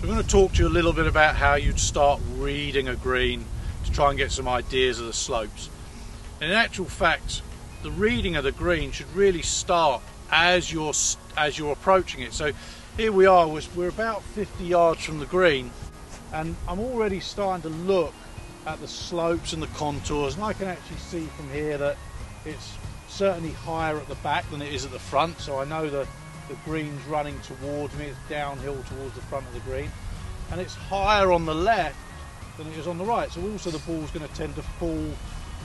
So I'm going to talk to you a little bit about how you'd start reading a green to try and get some ideas of the slopes. In actual fact, the reading of the green should really start as you're approaching it. So here we are, we're about 50 yards from the green, and I'm already starting to look at the slopes and the contours, and I can actually see from here that it's certainly higher at the back than it is at the front. So I know the green's running towards me, it's downhill towards the front of the green, and it's higher on the left than it is on the right. So also the ball's going to tend to fall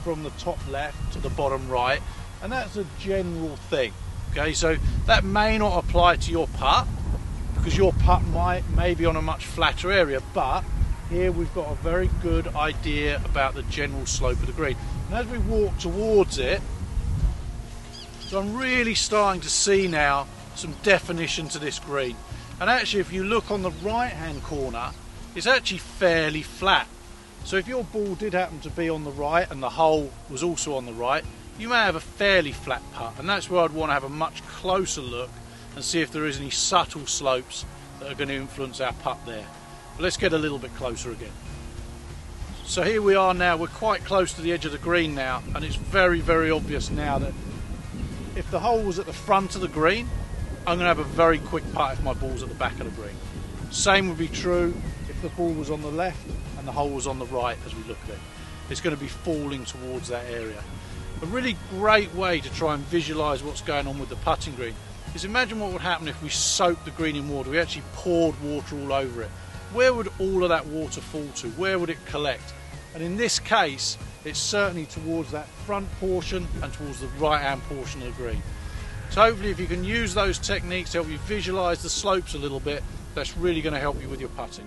from the top left to the bottom right, and that's a general thing. Okay, so that may not apply to your putt because your putt may be on a much flatter area, but here we've got a very good idea about the general slope of the green. And as we walk towards it, so I'm really starting to see now some definition to this green. And actually, if you look on the right hand corner, it's actually fairly flat. So if your ball did happen to be on the right and the hole was also on the right, you may have a fairly flat putt, and that's where I'd want to have a much closer look and see if there is any subtle slopes that are going to influence our putt there. But let's get a little bit closer again. So here we are now, we're quite close to the edge of the green now, and it's very, very obvious now that if the hole was at the front of the green, I'm going to have a very quick putt if my ball's at the back of the green. Same would be true if the ball was on the left and the hole was on the right as we look at it. It's going to be falling towards that area. A really great way to try and visualise what's going on with the putting green is imagine what would happen if we soaked the green in water. We actually poured water all over it. Where would all of that water fall to? Where would it collect? And in this case, it's certainly towards that front portion and towards the right hand portion of the green. So hopefully if you can use those techniques to help you visualise the slopes a little bit, that's really going to help you with your putting.